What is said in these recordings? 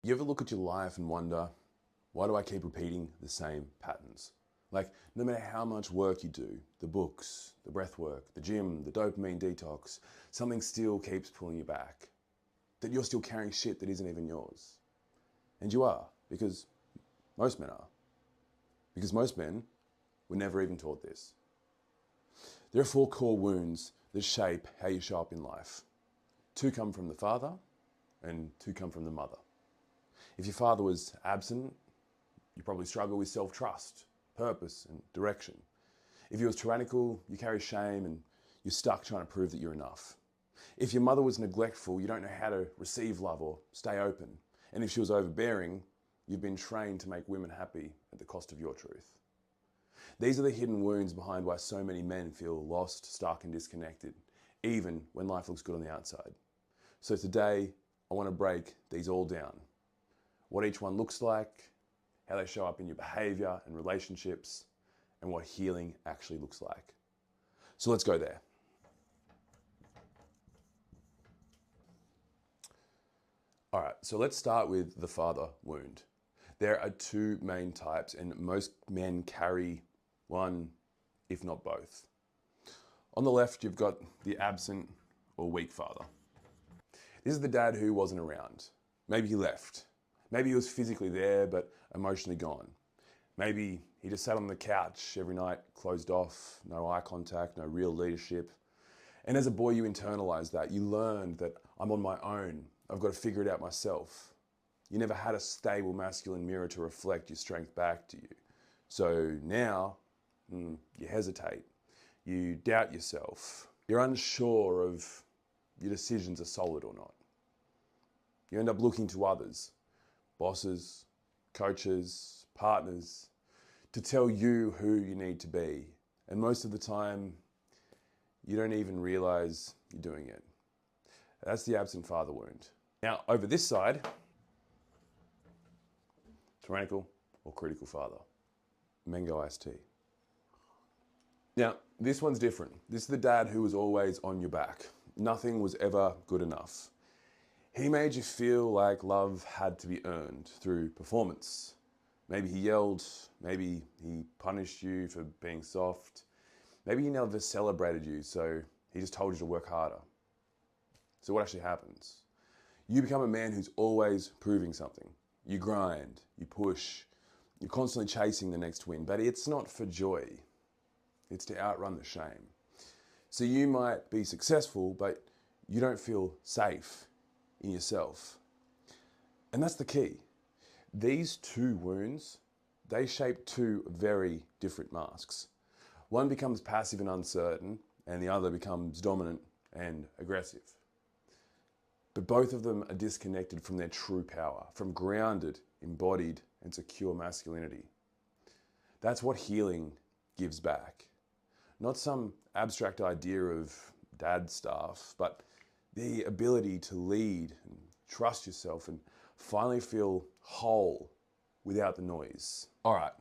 You ever look at your life and wonder, why do I keep repeating the same patterns? Like, no matter how much work you do, the books, the breath work, the gym, the dopamine detox, something still keeps pulling you back. That you're still carrying shit that isn't even yours. And you are, because most men are. Because most men were never even taught this. There are 4 core wounds that shape how you show up in life. 2 come from the father and 2 come from the mother. If your father was absent, you probably struggle with self-trust, purpose and direction. If he was tyrannical, you carry shame and you're stuck trying to prove that you're enough. If your mother was neglectful, you don't know how to receive love or stay open. And if she was overbearing, you've been trained to make women happy at the cost of your truth. These are the hidden wounds behind why so many men feel lost, stuck and disconnected, even when life looks good on the outside. So today, I want to break these all down. What each one looks like, how they show up in your behavior and relationships, and what healing actually looks like. So let's go there. All right, so let's start with the father wound. There are 2 main types, and most men carry one, if not both. On the left, you've got the absent or weak father. This is the dad who wasn't around. Maybe he left. Maybe he was physically there, but emotionally gone. Maybe he just sat on the couch every night, closed off, no eye contact, no real leadership. And as a boy, you internalize that. You learned that I'm on my own. I've got to figure it out myself. You never had a stable masculine mirror to reflect your strength back to you. So now, you hesitate. You doubt yourself. You're unsure of your decisions are solid or not. You end up looking to others, bosses, coaches, partners, to tell you who you need to be. And most of the time, you don't even realize you're doing it. That's the absent father wound. Now, over this side, tyrannical or critical father. Mango iced tea. Now, this one's different. This is the dad who was always on your back. Nothing was ever good enough. He made you feel like love had to be earned through performance. Maybe he yelled, maybe he punished you for being soft. Maybe he never celebrated you, so he just told you to work harder. So what actually happens? You become a man who's always proving something. You grind, you push, you're constantly chasing the next win, but it's not for joy. It's to outrun the shame. So you might be successful, but you don't feel safe in yourself. And that's the key. These 2 wounds, they shape 2 very different masks. One becomes passive and uncertain, and the other becomes dominant and aggressive. But both of them are disconnected from their true power, from grounded, embodied, and secure masculinity. That's what healing gives back. Not some abstract idea of dad stuff, but the ability to lead and trust yourself and finally feel whole without the noise. All right,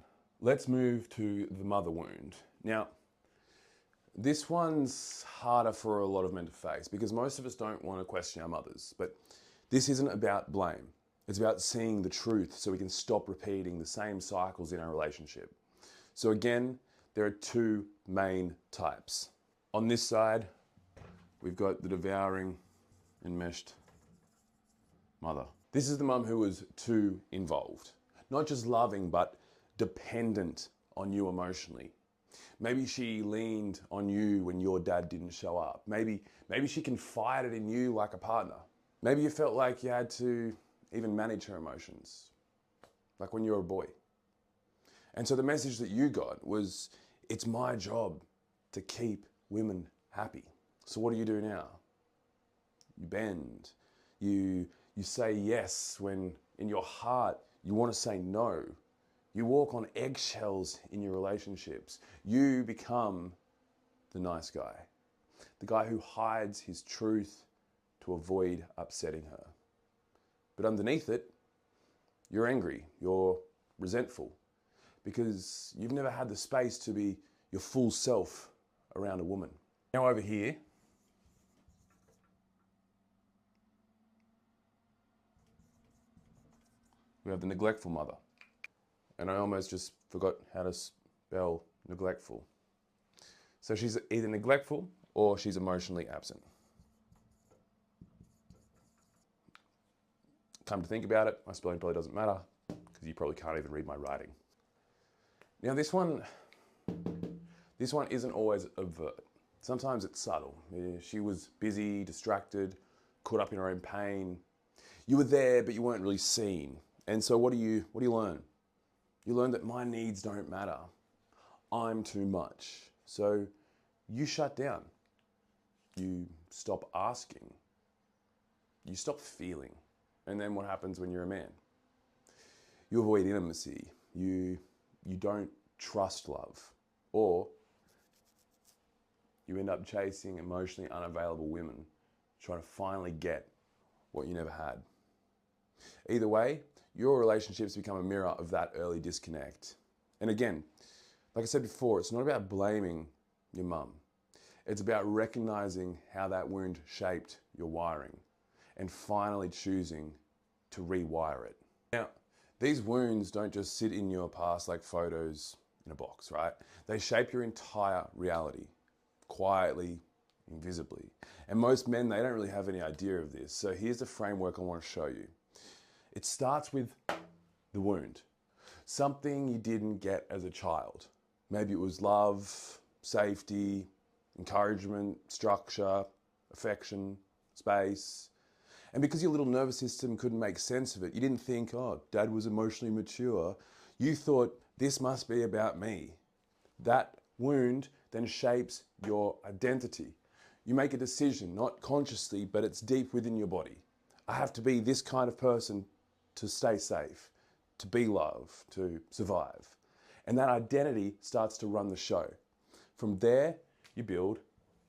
let's move to the mother wound. Now, this one's harder for a lot of men to face because most of us don't want to question our mothers, but this isn't about blame. It's about seeing the truth so we can stop repeating the same cycles in our relationship. So again, there are 2 main types. On this side, we've got the devouring, enmeshed mother. This is the mum who was too involved. Not just loving, but dependent on you emotionally. Maybe she leaned on you when your dad didn't show up. Maybe she confided in you like a partner. Maybe you felt like you had to even manage her emotions, like when you were a boy. And so the message that you got was, it's my job to keep women happy. So what do you do now? You bend. You say yes when in your heart you want to say no. You walk on eggshells in your relationships. You become the nice guy. The guy who hides his truth to avoid upsetting her. But underneath it, you're angry, you're resentful, because you've never had the space to be your full self around a woman. Now over here, We have the neglectful mother. And I almost just forgot how to spell neglectful. So she's either neglectful or she's emotionally absent. Come to think about it, my spelling probably doesn't matter because you probably can't even read my writing. Now this one isn't always overt. Sometimes it's subtle. She was busy, distracted, caught up in her own pain. You were there, but you weren't really seen. And so what do you learn? You learn that my needs don't matter. I'm too much. So you shut down. You stop asking. You stop feeling. And then what happens when you're a man? You avoid intimacy. You don't trust love. Or you end up chasing emotionally unavailable women, trying to finally get what you never had. Either way, your relationships become a mirror of that early disconnect. And again, like I said before, it's not about blaming your mum. It's about recognizing how that wound shaped your wiring and finally choosing to rewire it. Now, these wounds don't just sit in your past like photos in a box, right? They shape your entire reality, quietly, invisibly. And most men, they don't really have any idea of this. So here's the framework I want to show you. It starts with the wound. Something you didn't get as a child. Maybe it was love, safety, encouragement, structure, affection, space. And because your little nervous system couldn't make sense of it, you didn't think, oh, dad was emotionally mature. You thought, this must be about me. That wound then shapes your identity. You make a decision, not consciously, but it's deep within your body. I have to be this kind of person to stay safe, to be loved, to survive. And that identity starts to run the show. From there, you build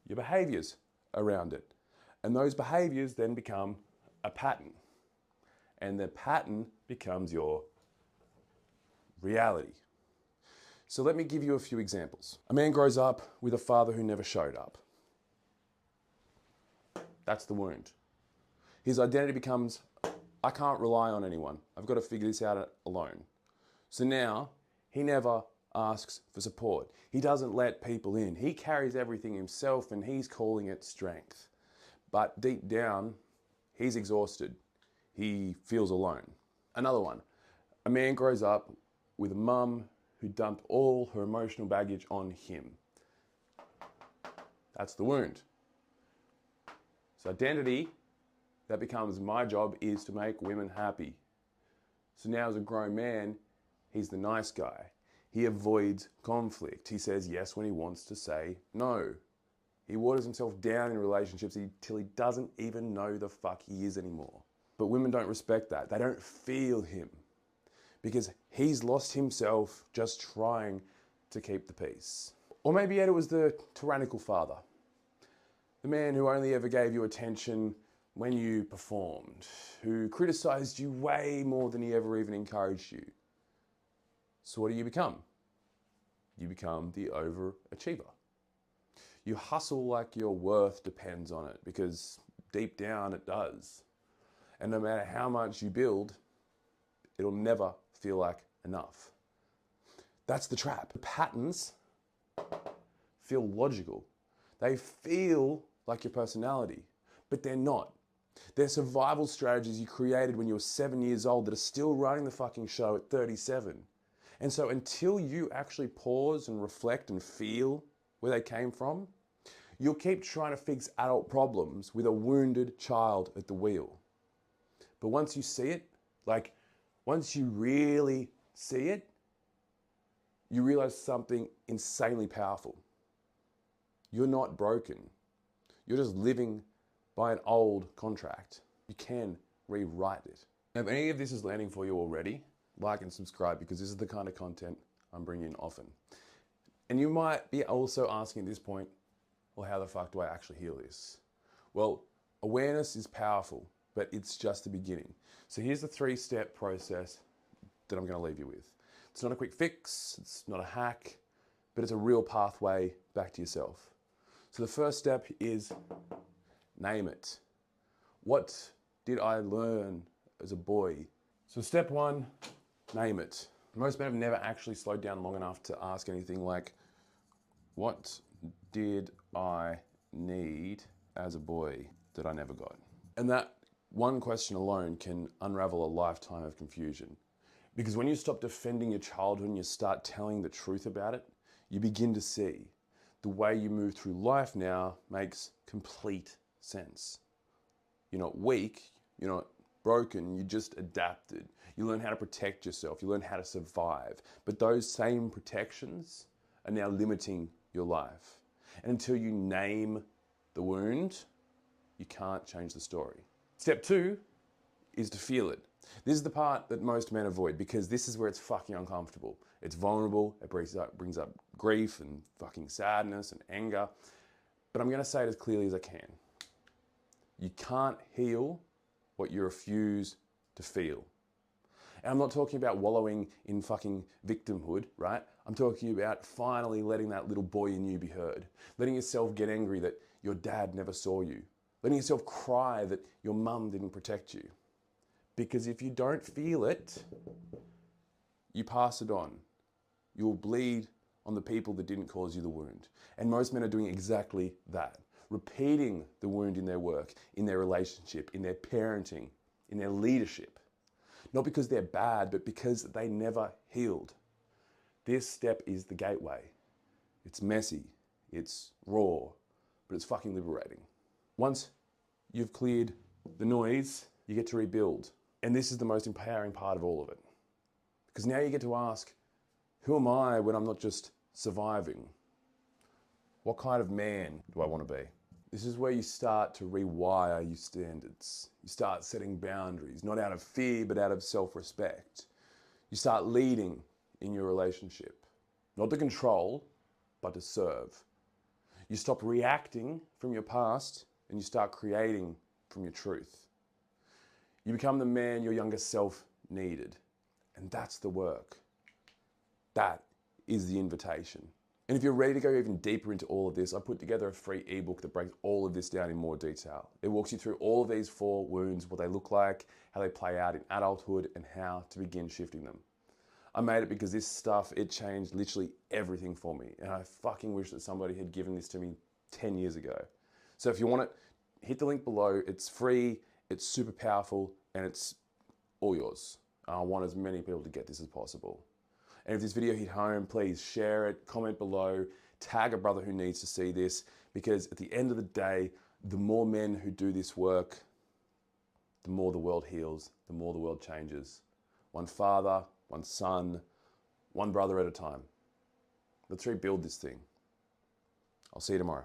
your behaviors around it. And those behaviors then become a pattern. And the pattern becomes your reality. So let me give you a few examples. A man grows up with a father who never showed up. That's the wound. His identity becomes, I can't rely on anyone. I've got to figure this out alone. So now he never asks for support. He doesn't let people in. He carries everything himself and he's calling it strength. But deep down, he's exhausted. He feels alone. Another one, a man grows up with a mum who dumped all her emotional baggage on him. That's the wound. So identity, that becomes my job is to make women happy. So now as a grown man, he's the nice guy. He avoids conflict. He says yes when he wants to say no. He waters himself down in relationships until he doesn't even know the fuck he is anymore. But women don't respect that. They don't feel him because he's lost himself just trying to keep the peace. Or maybe yet it was the tyrannical father. The man who only ever gave you attention when you performed, who criticized you way more than he ever even encouraged you. So what do you become? You become the overachiever. You hustle like your worth depends on it because deep down it does. And no matter how much you build, it'll never feel like enough. That's the trap. The patterns feel logical. They feel like your personality, but they're not. They're survival strategies you created when you were 7 years old that are still running the fucking show at 37. And so until you actually pause and reflect and feel where they came from, you'll keep trying to fix adult problems with a wounded child at the wheel. But once you see it, like once you really see it, you realize something insanely powerful. You're not broken. You're just living by an old contract. You can rewrite it. Now, if any of this is landing for you already, like and subscribe because this is the kind of content I'm bringing in often. And you might be also asking at this point, well, how the fuck do I actually heal this? Well, awareness is powerful, but it's just the beginning. So here's the 3-step process that I'm going to leave you with. It's not a quick fix, it's not a hack, but it's a real pathway back to yourself. So the first step is name it. What did I learn as a boy So step one, name it. Most men have never actually slowed down long enough to ask anything like, what did I need as a boy that I never got? And that one question alone can unravel a lifetime of confusion. Because when you stop defending your childhood and you start telling the truth about it, you begin to see the way you move through life now makes complete sense. You're not weak, you're not broken, you just adapted. You learn how to protect yourself, you learn how to survive. But those same protections are now limiting your life. And until you name the wound, you can't change the story. Step two is to feel it. This is the part that most men avoid because this is where it's fucking uncomfortable. It's vulnerable, it brings up grief and fucking sadness and anger. But I'm going to say it as clearly as I can. You can't heal what you refuse to feel. And I'm not talking about wallowing in fucking victimhood, right? I'm talking about finally letting that little boy in you be heard. Letting yourself get angry that your dad never saw you. Letting yourself cry that your mum didn't protect you. Because if you don't feel it, you pass it on. You'll bleed on the people that didn't cause you the wound. And most men are doing exactly that. Repeating the wound in their work, in their relationship, in their parenting, in their leadership. Not because they're bad, but because they never healed. This step is the gateway. It's messy, it's raw, but it's fucking liberating. Once you've cleared the noise, you get to rebuild. And this is the most empowering part of all of it. Because now you get to ask, who am I when I'm not just surviving? What kind of man do I want to be? This is where you start to rewire your standards. You start setting boundaries, not out of fear, but out of self-respect. You start leading in your relationship, not to control, but to serve. You stop reacting from your past and you start creating from your truth. You become the man your younger self needed. And that's the work. That is the invitation. And if you're ready to go even deeper into all of this, I put together a free ebook that breaks all of this down in more detail. It walks you through all of these 4 wounds, what they look like, how they play out in adulthood, and how to begin shifting them. I made it because this stuff, it changed literally everything for me. And I fucking wish that somebody had given this to me 10 years ago. So if you want it, hit the link below. It's free, it's super powerful, and it's all yours. I want as many people to get this as possible. And if this video hit home, please share it, comment below, tag a brother who needs to see this, because at the end of the day, the more men who do this work, the more the world heals, the more the world changes. One father, one son, one brother at a time. Let's rebuild this thing. I'll see you tomorrow.